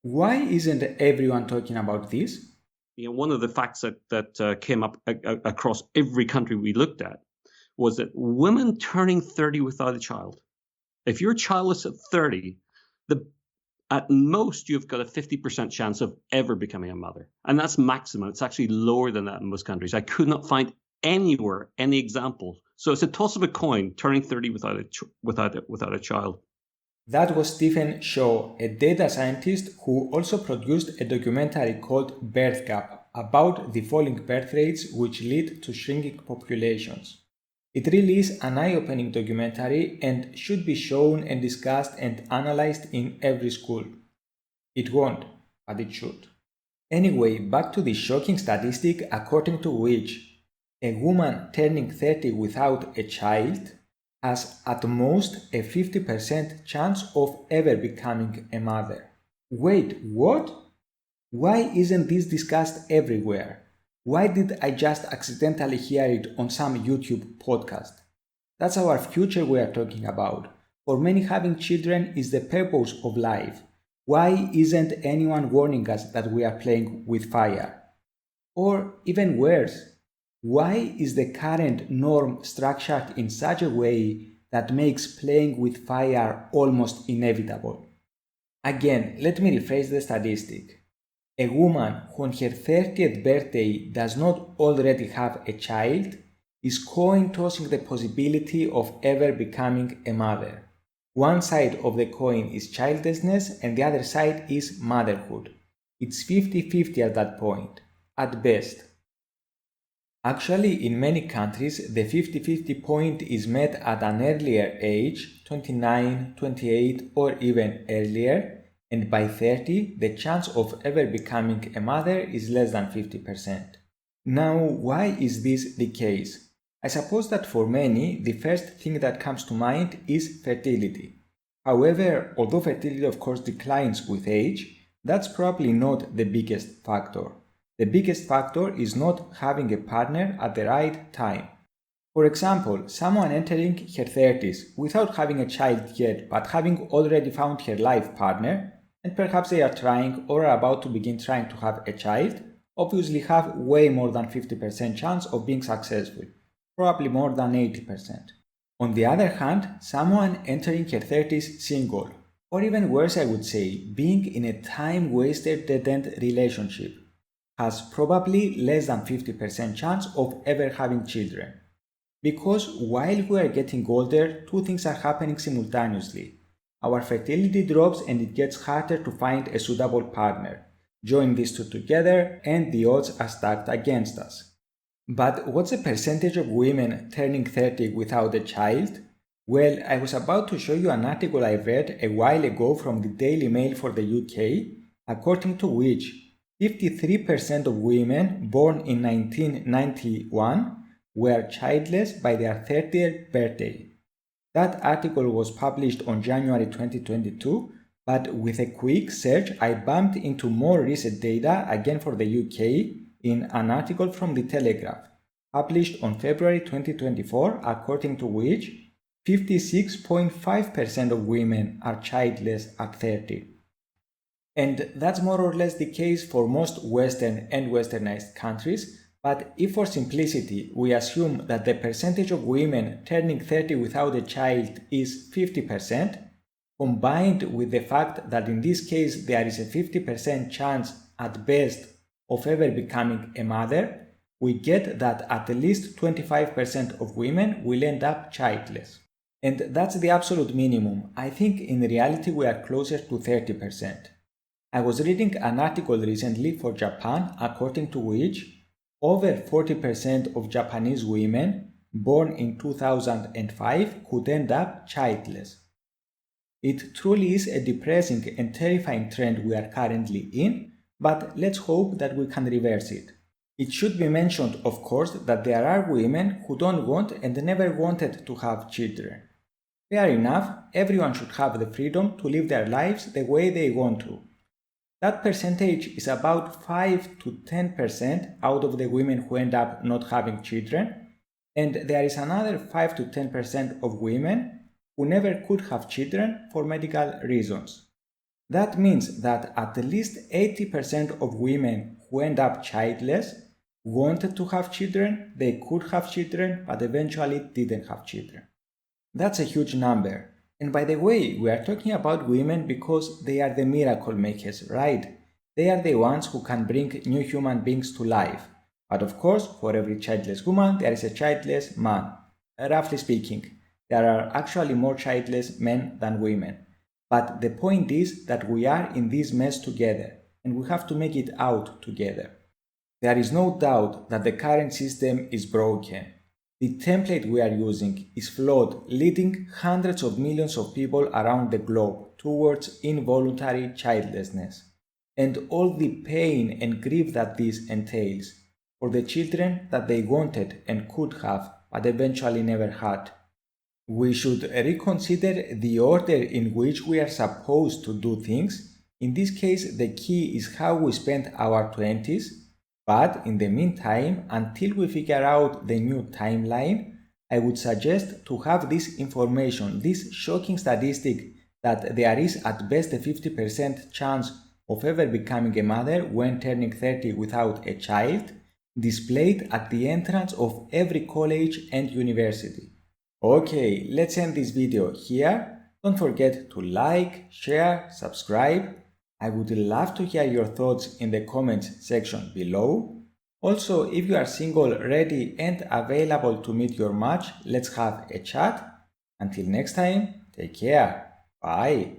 Why isn't everyone talking about this? One of the facts that came up across every country we looked at was that women turning 30 without a child, if you're childless at 30, at most you've got a 50% chance of ever becoming a mother. And that's maximum. It's actually lower than that in most countries. I could not find anywhere any example. So it's a toss of a coin turning 30 without a child. That was Stephen Shaw, a data scientist who also produced a documentary called Birthgap about the falling birth rates which lead to shrinking populations. It really is an eye-opening documentary and should be shown and discussed and analyzed in every school. It won't, but it should. Anyway, back to the shocking statistic according to which a woman turning 30 without a child has at most a 50% chance of ever becoming a mother. Wait, what? Why isn't this discussed everywhere? Why did I just accidentally hear it on some YouTube podcast? That's our future we are talking about. For many, having children is the purpose of life. Why isn't anyone warning us that we are playing with fire? Or even worse, why is the current norm structured in such a way that makes playing with fire almost inevitable? Again, let me rephrase the statistic. A woman who on her 30th birthday does not already have a child is coin-tossing the possibility of ever becoming a mother. One side of the coin is childlessness and the other side is motherhood. It's 50-50 at that point, at best. Actually, in many countries, the 50-50 point is met at an earlier age, 29, 28 or even earlier, and by 30, the chance of ever becoming a mother is less than 50%. Now, why is this the case? I suppose that for many, the first thing that comes to mind is fertility. However, although fertility of course declines with age, that's probably not the biggest factor. The biggest factor is not having a partner at the right time. For example, someone entering her 30s without having a child yet but having already found her life partner, and perhaps they are trying or are about to begin trying to have a child, obviously have way more than 50% chance of being successful, probably more than 80%. On the other hand, someone entering her 30s single, or even worse I would say, being in a time-wasted dead-end relationship, has probably less than 50% chance of ever having children. Because while we are getting older, two things are happening simultaneously. Our fertility drops and it gets harder to find a suitable partner. Join these two together and the odds are stacked against us. But what's the percentage of women turning 30 without a child? Well, I was about to show you an article I read a while ago from the Daily Mail for the UK, according to which 53% of women born in 1991 were childless by their 30th birthday. That article was published on January 2022, but with a quick search I bumped into more recent data again for the UK in an article from The Telegraph, published on February 2024, according to which 56.5% of women are childless at 30. And that's more or less the case for most Western and Westernized countries, but if for simplicity we assume that the percentage of women turning 30 without a child is 50%, combined with the fact that in this case there is a 50% chance at best of ever becoming a mother, we get that at least 25% of women will end up childless. And that's the absolute minimum. I think in reality we are closer to 30%. I was reading an article recently for Japan according to which over 40% of Japanese women born in 2005 could end up childless. It truly is a depressing and terrifying trend we are currently in, but let's hope that we can reverse it. It should be mentioned, of course, that there are women who don't want and never wanted to have children. Fair enough, everyone should have the freedom to live their lives the way they want to. That percentage is about 5 to 10% out of the women who end up not having children, and there is another 5 to 10% of women who never could have children for medical reasons. That means that at least 80% of women who end up childless wanted to have children, they could have children, but eventually didn't have children. That's a huge number. And by the way, we are talking about women because they are the miracle makers, right? They are the ones who can bring new human beings to life. But of course, for every childless woman, there is a childless man. Roughly speaking, there are actually more childless men than women. But the point is that we are in this mess together, and we have to make it out together. There is no doubt that the current system is broken. The template we are using is flawed, leading hundreds of millions of people around the globe towards involuntary childlessness, and all the pain and grief that this entails for the children that they wanted and could have but eventually never had. We should reconsider the order in which we are supposed to do things. In this case, the key is how we spend our 20s. But in the meantime, until we figure out the new timeline, I would suggest to have this information, this shocking statistic that there is at best a 50% chance of ever becoming a mother when turning 30 without a child, displayed at the entrance of every college and university. Okay, let's end this video here. Don't forget to like, share, subscribe. I would love to hear your thoughts in the comments section below. Also, if you are single, ready and available to meet your match, let's have a chat. Until next time, take care. Bye.